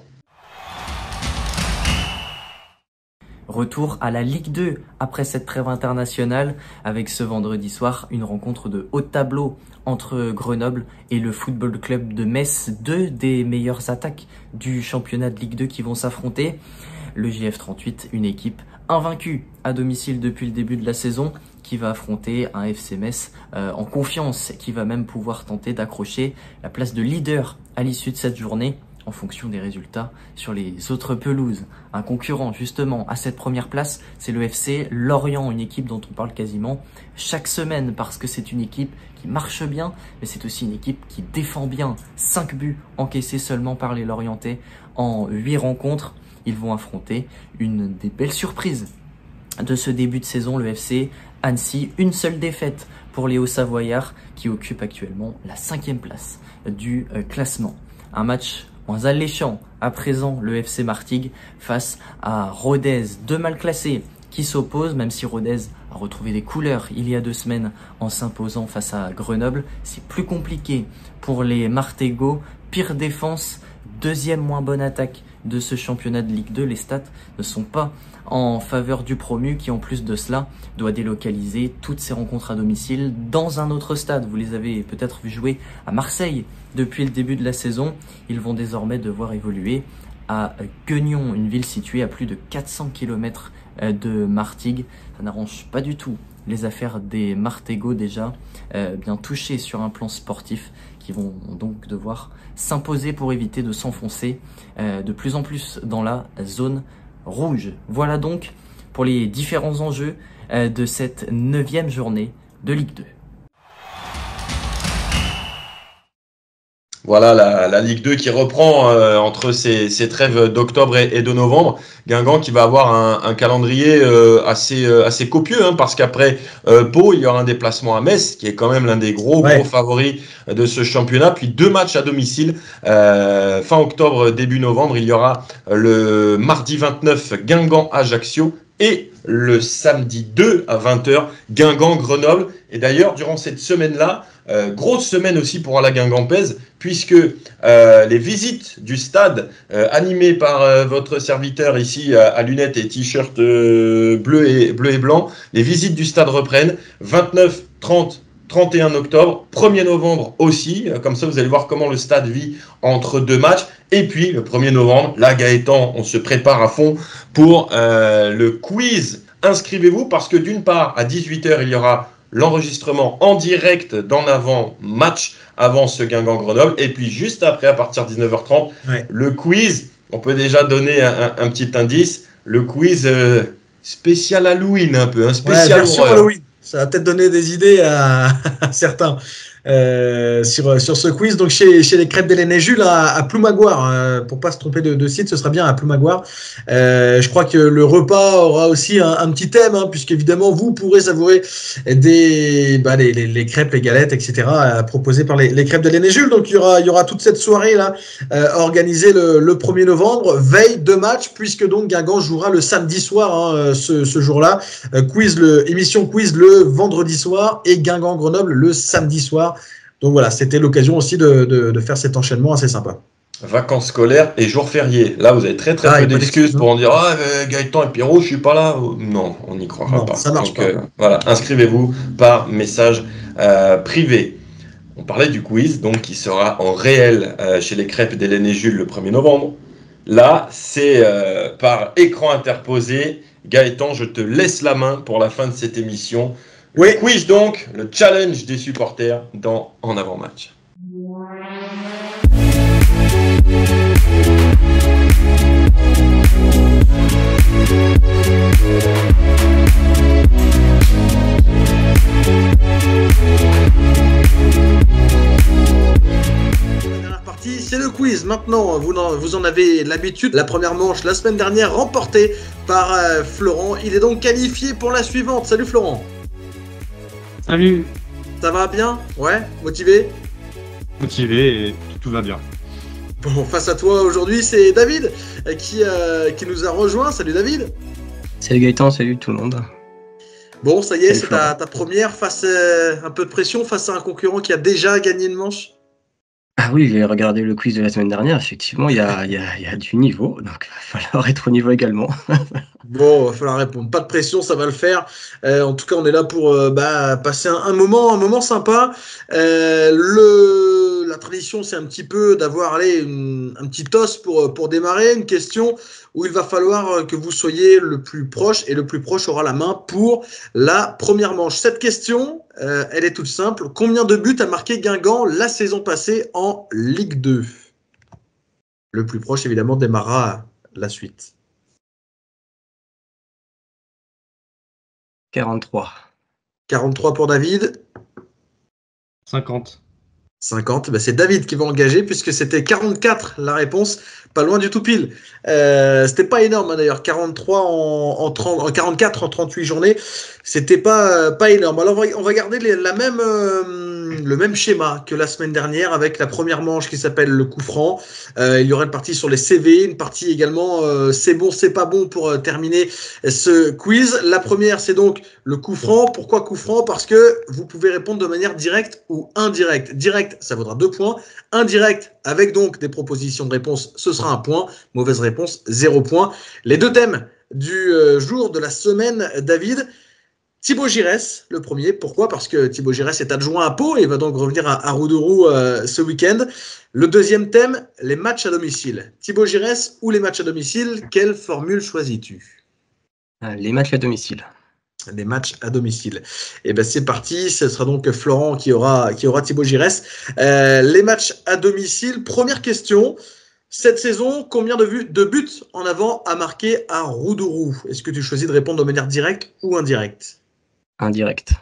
Retour à la Ligue 2 après cette trêve internationale avec ce vendredi soir une rencontre de haut tableau entre Grenoble et le Football Club de Metz, 2 des meilleures attaques du championnat de Ligue 2 qui vont s'affronter. Le JF38, une équipe invaincue à domicile depuis le début de la saison, qui va affronter un FC Metz en confiance, qui va même pouvoir tenter d'accrocher la place de leader à l'issue de cette journée en fonction des résultats sur les autres pelouses. Un concurrent justement à cette première place, c'est le FC Lorient, une équipe dont on parle quasiment chaque semaine parce que c'est une équipe qui marche bien, mais c'est aussi une équipe qui défend bien. 5 buts encaissés seulement par les Lorientais en 8 rencontres. Ils vont affronter une des belles surprises de ce début de saison, le FC Annecy. Une seule défaite pour les Hauts-Savoyards qui occupent actuellement la 5e place du classement. Un match moins alléchant à présent, le FC Martigues face à Rodez, 2 mal classés qui s'opposent, même si Rodez a retrouvé des couleurs il y a 2 semaines en s'imposant face à Grenoble. C'est plus compliqué pour les Martégots, pire défense, 2e moins bonne attaque de ce championnat de Ligue 2. Les stats ne sont pas en faveur du promu qui, en plus de cela, doit délocaliser toutes ses rencontres à domicile dans un autre stade. Vous les avez peut-être vu jouer à Marseille depuis le début de la saison. Ils vont désormais devoir évoluer à Guignon, une ville située à plus de 400 km de Martigues. Ça n'arrange pas du tout les affaires des Martégots déjà bien touchés sur un plan sportif, qui vont donc devoir s'imposer pour éviter de s'enfoncer de plus en plus dans la zone rouge. Voilà donc pour les différents enjeux de cette 9e journée de Ligue 2. Voilà la Ligue 2 qui reprend entre ces trêves d'octobre et de novembre. Guingamp qui va avoir un calendrier assez copieux, hein, parce qu'après Pau, il y aura un déplacement à Metz, qui est quand même l'un des gros favoris de ce championnat. Puis 2 matchs à domicile. Fin octobre, début novembre, il y aura le mardi 29 Guingamp-Ajaccio et le samedi 2 à 20h Guingamp-Grenoble. Et d'ailleurs, durant cette semaine-là, grosse semaine aussi pour la Guingampaise, puisque les visites du stade animées par votre serviteur ici à lunettes et t-shirt bleu et blanc, les visites du stade reprennent 29, 30, 31 octobre, 1er novembre aussi, comme ça vous allez voir comment le stade vit entre 2 matchs. Et puis le 1er novembre, là Gaëtan, on se prépare à fond pour le quiz. Inscrivez-vous parce que d'une part, à 18h, il y aura l'enregistrement en direct d'en avant match avant ce Guingamp-Grenoble. Et puis juste après, à partir de 19h30, le quiz. On peut déjà donner un petit indice. Le quiz spécial Halloween un peu, un spécial version Halloween. Ça va peut-être donner des idées à certains sur ce quiz. Donc chez les crêpes d'Hélène et Jules à Ploumagoire, pour pas se tromper de site, ce sera bien à Ploumagoire. Je crois que le repas aura aussi un petit thème, hein, puisqu'évidemment vous pourrez savourer les crêpes, les galettes, etc. Proposées par les crêpes d'Hélène et Jules. Donc il y aura toute cette soirée là organisée le 1er novembre, veille de match, puisque donc Guingamp jouera le samedi soir, hein, ce jour-là. Émission quiz le vendredi soir et Guingamp-Grenoble le samedi soir. Donc voilà, c'était l'occasion aussi de faire cet enchaînement assez sympa. Vacances scolaires et jours fériés. Là, vous avez très peu d'excuses pour en dire Gaëtan et Pierrot, je suis pas là. Non, on n'y croira pas. Ça marche pas. Voilà, inscrivez-vous par message privé. On parlait du quiz, donc qui sera en réel chez les crêpes d'Hélène et Jules le 1er novembre. Là, c'est par écran interposé. Gaëtan, je te laisse la main pour la fin de cette émission. Oui. Le quiz donc, le challenge des supporters dans En Avant Match. C'est le quiz. Maintenant, vous en avez l'habitude. La première manche, la semaine dernière, remportée par Florent. Il est donc qualifié pour la suivante. Salut Florent. Salut. Ça va bien? Ouais. Motivé? Motivé et tout va bien. Bon, face à toi aujourd'hui, c'est David qui nous a rejoint. Salut David. Salut Gaëtan, salut tout le monde. Bon, ça y est, c'est ta première face un peu de pression face à un concurrent qui a déjà gagné une manche. Ah oui, j'ai regardé le quiz de la semaine dernière. Effectivement, il y a du niveau, donc il va falloir être au niveau également. Bon, il va falloir répondre. Pas de pression, ça va le faire. En tout cas, on est là pour passer un moment sympa. La tradition, c'est un petit peu d'avoir un petit toss pour démarrer, une question où il va falloir que vous soyez le plus proche, et le plus proche aura la main pour la première manche. Cette question, elle est toute simple. Combien de buts a marqué Guingamp la saison passée en Ligue 2? Le plus proche, évidemment, démarrera la suite. 43. 43 pour David. 50. 50, c'est David qui va engager puisque c'était 44 la réponse, pas loin du tout pile. C'était pas énorme, hein, d'ailleurs, 43 en 44 en 38 journées, c'était pas énorme. Alors on va garder le même schéma que la semaine dernière avec la première manche qui s'appelle le coup franc. Il y aura une partie sur les CV, une partie également c'est bon, c'est pas bon pour terminer ce quiz. La première, c'est donc le coup franc. Pourquoi coup franc? Parce que vous pouvez répondre de manière directe ou indirecte. Direct, ça vaudra 2 points. Indirect, avec donc des propositions de réponse, ce sera 1 point. Mauvaise réponse, 0 point. Les 2 thèmes du jour, de la semaine, David. Thibaut Giresse, le premier. Pourquoi? Parce que Thibaut Giresse est adjoint à Pau et va donc revenir à Roudourou ce week-end. Le deuxième thème, les matchs à domicile. Thibaut Giresse ou les matchs à domicile, quelle formule choisis-tu? Les matchs à domicile. Des matchs à domicile. Et c'est parti, ce sera donc Florent qui aura Thibaut Giresse. Les matchs à domicile, première question. Cette saison, combien de buts en avant a marqué à Roudourou? Est-ce que tu choisis de répondre de manière directe ou indirecte? Indirect.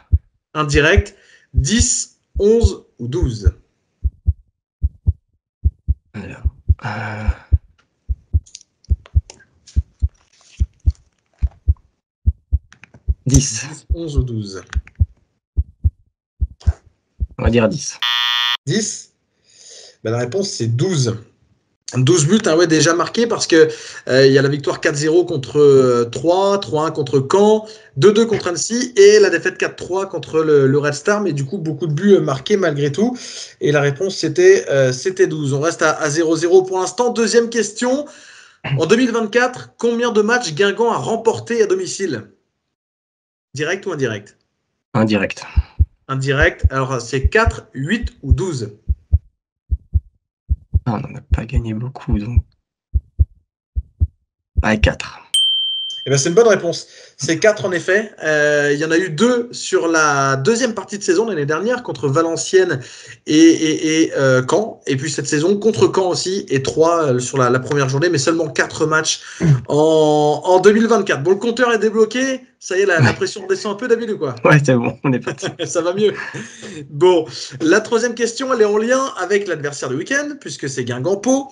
Indirect, 10, 11 ou 12? Alors, 10. 11 ou 12? On va dire 10. 10? Ben, la réponse, c'est 12. 12 buts, hein, ouais, déjà marqués parce que il y a la victoire 4-0 contre 3, 3-1 contre Caen, 2-2 contre Annecy et la défaite 4-3 contre le Red Star. Mais du coup, beaucoup de buts marqués malgré tout. Et la réponse, c'était 12. On reste à 0-0 pour l'instant. Deuxième question. En 2024, combien de matchs Guingamp a remporté à domicile? Direct ou indirect? Indirect. Indirect. Alors, c'est 4, 8 ou 12? Ah, on n'en a pas gagné beaucoup, donc. 4. Eh ben, c'est une bonne réponse. C'est 4 en effet. Il y en a eu 2 sur la deuxième partie de saison l'année dernière contre Valenciennes et Caen. Et puis cette saison contre Caen aussi et 3 sur la première journée, mais seulement 4 matchs en 2024. Bon, le compteur est débloqué. Ça y est, la pression redescend un peu, David, ou quoi? Ouais, c'est bon, on est parti. Ça va mieux. Bon, la troisième question, elle est en lien avec l'adversaire du week-end, puisque c'est Guingamp-Pau.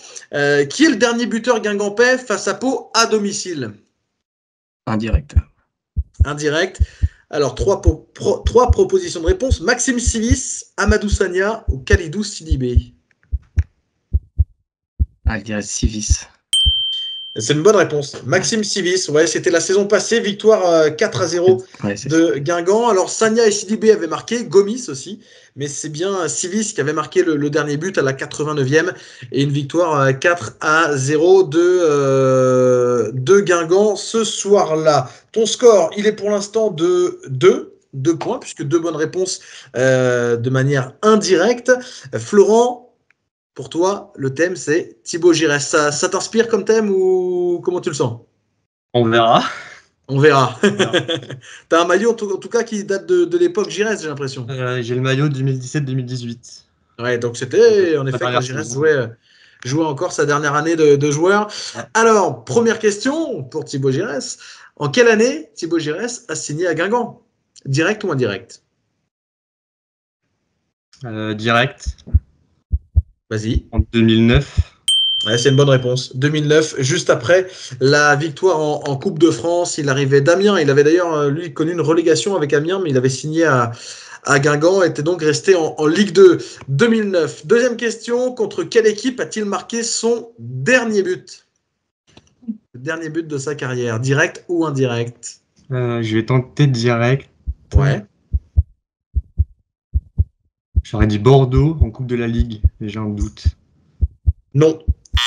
Qui est le dernier buteur guingampais face à Pau à domicile? Indirect. Indirect. Alors, trois propositions de réponse. Maxime Sivis, Amadou Sagna ou Khalidou Sidibé? Je dirais Sivis. C'est une bonne réponse. Maxime Sivis, ouais, c'était la saison passée, victoire 4-0 de Guingamp. Alors Sagna et Sidibé avaient marqué, Gomis aussi, mais c'est bien Sivis qui avait marqué le dernier but à la 89e et une victoire 4-0 de Guingamp ce soir-là. Ton score, il est pour l'instant de 2 points, puisque 2 bonnes réponses de manière indirecte. Florent, pour toi, le thème, c'est Thibaut Giresse. Ça t'inspire comme thème ou comment tu le sens? On verra. On verra. T'as un maillot, en tout cas, qui date de l'époque Giresse, j'ai l'impression. J'ai le maillot 2017-2018. Ouais, donc c'était, en effet, quand Giresse jouait encore sa dernière année de joueur. Ouais. Alors, première question pour Thibaut Giresse. En quelle année Thibaut Giresse a signé à Guingamp? Direct ou indirect? Direct. Vas-y. En 2009. Ouais, c'est une bonne réponse. 2009, juste après la victoire en Coupe de France. Il arrivait d'Amiens. Il avait d'ailleurs, lui, connu une relégation avec Amiens, mais il avait signé à Guingamp, était donc resté en Ligue 2. 2009. Deuxième question, contre quelle équipe a-t-il marqué son dernier but? Le dernier but de sa carrière, direct ou indirect? Je vais tenter direct. Ouais. J'aurais dit Bordeaux en Coupe de la Ligue, mais j'ai un doute. Non,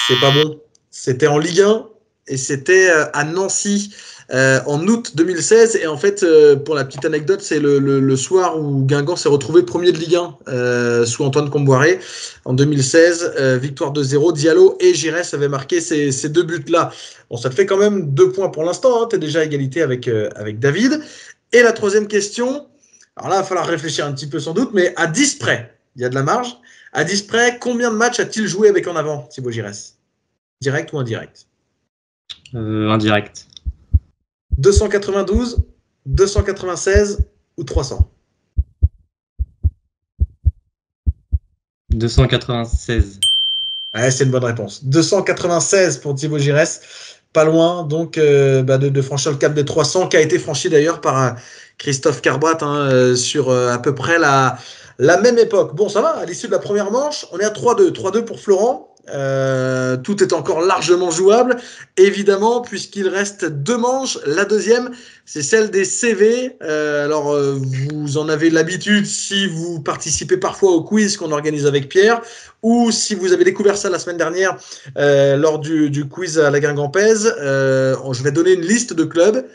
c'est pas bon. C'était en Ligue 1 et c'était à Nancy en août 2016. Et en fait, pour la petite anecdote, c'est le soir où Guingamp s'est retrouvé premier de Ligue 1 sous Antoine Comboiré en 2016. Victoire 2-0. Diallo et Giresse avaient marqué ces 2 buts-là. Bon, ça te fait quand même 2 points pour l'instant. Hein. Tu es déjà à égalité avec David. Et la troisième question, alors là, il va falloir réfléchir un petit peu sans doute, mais à 10 près, il y a de la marge. À 10 près, combien de matchs a-t-il joué avec en avant, Thibaut Giresse? Direct ou indirect? Indirect. 292, 296 ou 300? 296. Ouais, c'est une bonne réponse. 296 pour Thibaut Giresse. Pas loin donc de franchir le cap des 300, qui a été franchi d'ailleurs par Christophe Carbrat sur à peu près la même époque. Bon, ça va, à l'issue de la première manche, on est à 3-2. 3-2 pour Florent. Tout est encore largement jouable, évidemment, puisqu'il reste 2 manches. La deuxième, c'est celle des CV. Alors, vous en avez l'habitude si vous participez parfois au quiz qu'on organise avec Pierre, ou si vous avez découvert ça la semaine dernière lors du quiz à la Guingampaise. Je vais donner une liste de clubs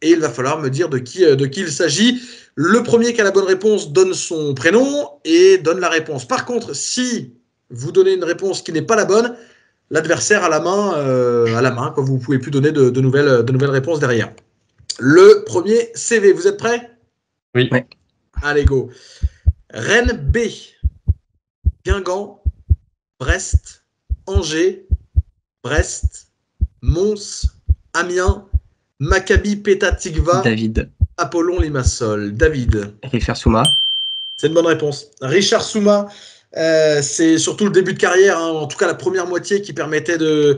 et il va falloir me dire de qui il s'agit. Le premier qui a la bonne réponse donne son prénom et donne la réponse. Par contre, si vous donnez une réponse qui n'est pas la bonne, l'adversaire a la main, quoi. Vous ne pouvez plus donner de nouvelles réponses derrière. Le premier CV, vous êtes prêts? Oui. Allez, go. Rennes B, Guingamp, Brest, Angers, Brest, Mons, Amiens, Maccabi Petah Tikva, David. Apollon Limassol. David. Richard Souma. C'est une bonne réponse. Richard Souma, c'est surtout le début de carrière, hein, en tout cas la première moitié qui permettait de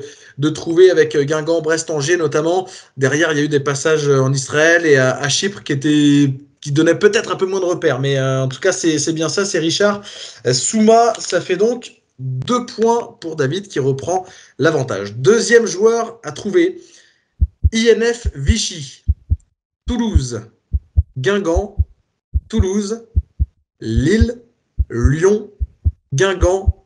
trouver avec Guingamp, Brest, Angers notamment. Derrière, il y a eu des passages en Israël et à Chypre qui donnaient peut-être un peu moins de repères. Mais en tout cas, c'est bien ça, c'est Richard Souma. Ça fait donc 2 points pour David qui reprend l'avantage. Deuxième joueur à trouver, INF Vichy, Toulouse, Guingamp, Toulouse, Lille, Lyon, Guingamp,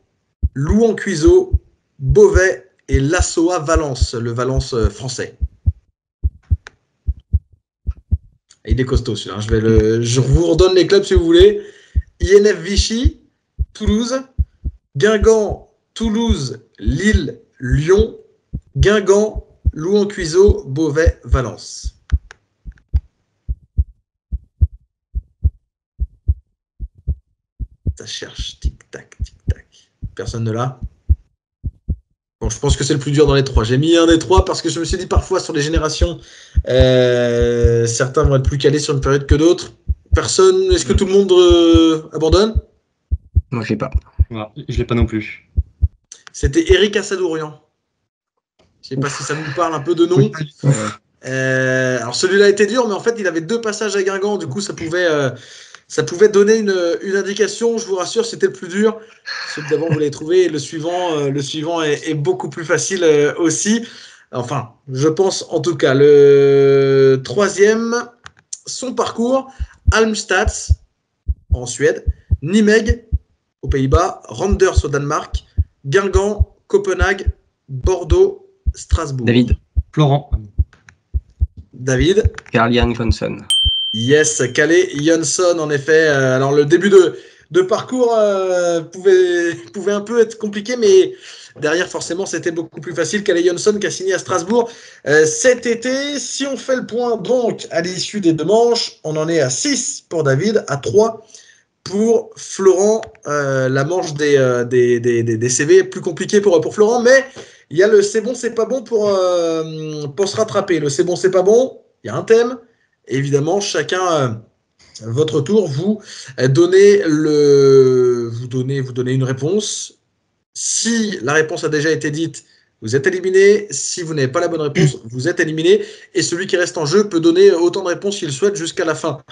Louan-Cuiseaux, Beauvais et l'Assoa Valence, le Valence français. Il est costaud celui-là. Je vous redonne les clubs si vous voulez. INF Vichy, Toulouse, Guingamp, Toulouse, Lille, Lyon, Guingamp, Louan-Cuiseaux, Beauvais, Valence. Ça cherche, tic-tac, tic-tac. Personne ne l'a. Bon, je pense que c'est le plus dur dans les 3. J'ai mis un des 3 parce que je me suis dit parfois sur les générations, certains vont être plus calés sur une période que d'autres. Personne, est-ce que tout le monde abandonne? Moi, je l'ai pas. Voilà, je l'ai pas non plus. C'était Eric Assadourian. Je sais pas si ça vous parle un peu de nom. Alors celui-là était dur, mais en fait il avait 2 passages à Guingamp, du coup ça pouvait donner une indication. Je vous rassure, c'était le plus dur. Celui d'avant vous l'avez trouvé, et le suivant est beaucoup plus facile aussi. Enfin, je pense en tout cas. Le troisième, son parcours, Halmstad en Suède, Nimègue aux Pays-Bas, Randers au Danemark, Guingamp, Copenhague, Bordeaux, Strasbourg. David. Florent. David. Karl-Jan Johnson. Yes, Kalle Jönsson, en effet. Alors, le début de parcours pouvait un peu être compliqué, mais derrière, forcément, c'était beaucoup plus facile. Kalle Jönsson qui a signé à Strasbourg cet été. Si on fait le point, donc, à l'issue des 2 manches, on en est à 6 pour David, à 3 pour Florent. La manche des CV est plus compliquée pour Florent, mais il y a le c'est bon, c'est pas bon pour se rattraper. Le c'est bon, c'est pas bon, il y a un thème. Évidemment, chacun, votre tour, vous donnez une réponse. Si la réponse a déjà été dite, vous êtes éliminé. Si vous n'avez pas la bonne réponse, vous êtes éliminé. Et celui qui reste en jeu peut donner autant de réponses qu'il souhaite jusqu'à la fin.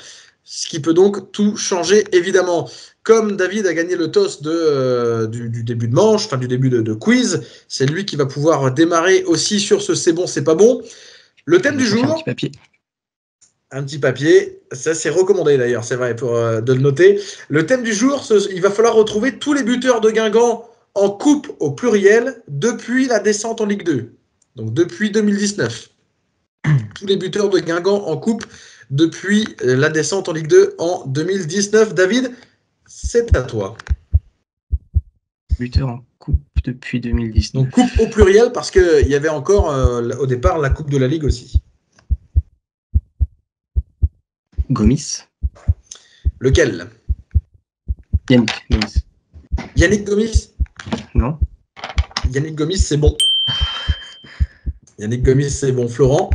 Ce qui peut donc tout changer, évidemment. Comme David a gagné le toss du début de manche, enfin du début de quiz, c'est lui qui va pouvoir démarrer aussi sur ce c'est bon, c'est pas bon. Le thème du jour... Un petit papier, ça c'est recommandé d'ailleurs, c'est vrai, de le noter. Le thème du jour, il va falloir retrouver tous les buteurs de Guingamp en coupe au pluriel depuis la descente en Ligue 2. Donc depuis 2019. Tous les buteurs de Guingamp en coupe depuis la descente en Ligue 2 en 2019. David, c'est à toi. Buteur en coupe depuis 2019. Donc coupe au pluriel parce qu'il y avait encore au départ la coupe de la Ligue aussi. Gomis. Lequel? Yannick Gomis. Yannick Gomis? Non. Yannick Gomis, c'est bon. Yannick Gomis, c'est bon. Florent?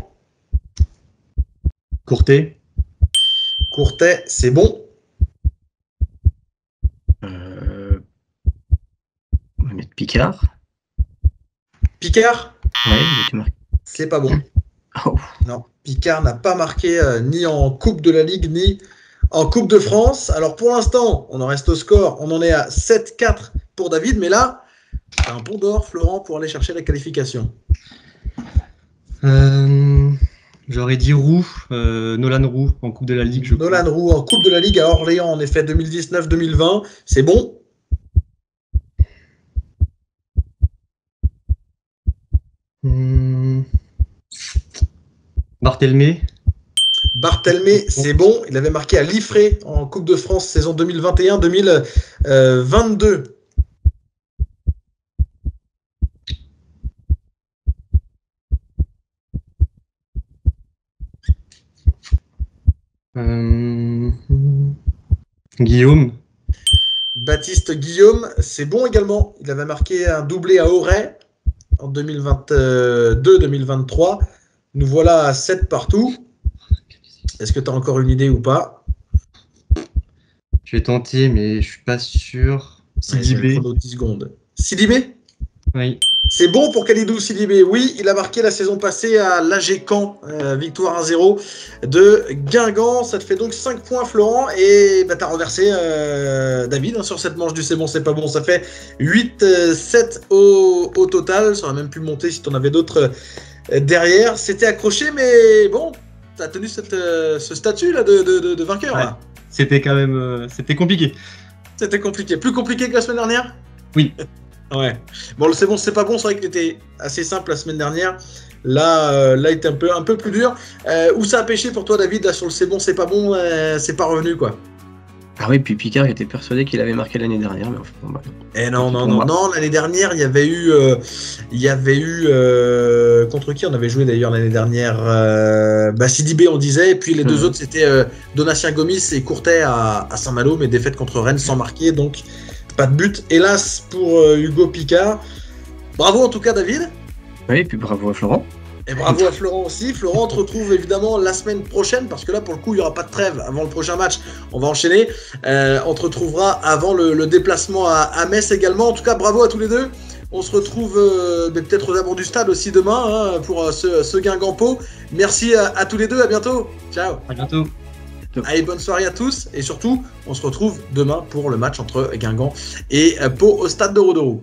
Courtet. Courtet, c'est bon. On va mettre Picard. Picard? Ouais, il était marqué. C'est pas bon. Oh. Non, Picard n'a pas marqué ni en Coupe de la Ligue, ni en Coupe de France. Alors pour l'instant, on en reste au score. On en est à 7-4 pour David. Mais là, c'est un pont d'or, Florent, pour aller chercher la qualification. J'aurais dit Roux, Nolan Roux en Coupe de la Ligue. Nolan Roux en Coupe de la Ligue à Orléans, en effet, 2019-2020. C'est bon. Barthelmé. Barthelmé, c'est bon. Il avait marqué à Liffré en Coupe de France saison 2021-2022. Guillaume. Baptiste Guillaume, c'est bon également. Il avait marqué un doublé à Auray en 2022-2023. Nous voilà à 7 partout. Est-ce que tu as encore une idée ou pas? Je vais tenter, mais je suis pas sûr. Sidibé. 10 secondes. Sidibé? Oui. C'est bon pour Khalidou Sidibé. Oui, il a marqué la saison passée à l'AG Caen. Victoire 1-0 de Guingamp. Ça te fait donc 5 points, Florent. Et bah, tu as renversé David sur cette manche du C'est bon, c'est pas bon. Ça fait 8-7 au total. Ça aurait même pu monter si tu en avais d'autres derrière. C'était accroché, mais bon, tu as tenu ce statut là de vainqueur. Ouais. Là. C'était quand même c'était compliqué. C'était compliqué. Plus compliqué que la semaine dernière? Oui. Ouais. Bon, le C'est bon, c'est pas bon. C'est vrai qu'il était assez simple la semaine dernière. Là, il était un peu plus dur. Où ça a pêché pour toi, David? Là, sur le C'est bon, c'est pas bon, c'est pas revenu, quoi. Ah oui, puis Picard était persuadé qu'il avait marqué l'année dernière. Mais enfin, bon, bah, non. L'année dernière, il y avait eu contre qui on avait joué d'ailleurs l'année dernière? Sidibé, on disait. Et puis les deux autres, c'était Donatien Gomis et Courtet à Saint-Malo, mais défaite contre Rennes sans marquer. Donc, pas de but, hélas, pour Hugo Picard. Bravo en tout cas, David. Oui, et puis bravo à Florent. Et bravo à Florent aussi. Florent, on te retrouve évidemment la semaine prochaine, parce que là, pour le coup, il n'y aura pas de trêve avant le prochain match. On va enchaîner. On te retrouvera avant le déplacement à Metz également. En tout cas, bravo à tous les deux. On se retrouve peut-être aux abords du stade aussi demain pour ce Guingamp-Pau. Merci à tous les deux. À bientôt. Ciao. À bientôt. Allez, bonne soirée à tous. Et surtout, on se retrouve demain pour le match entre Guingamp et Pau au stade de Rodourou.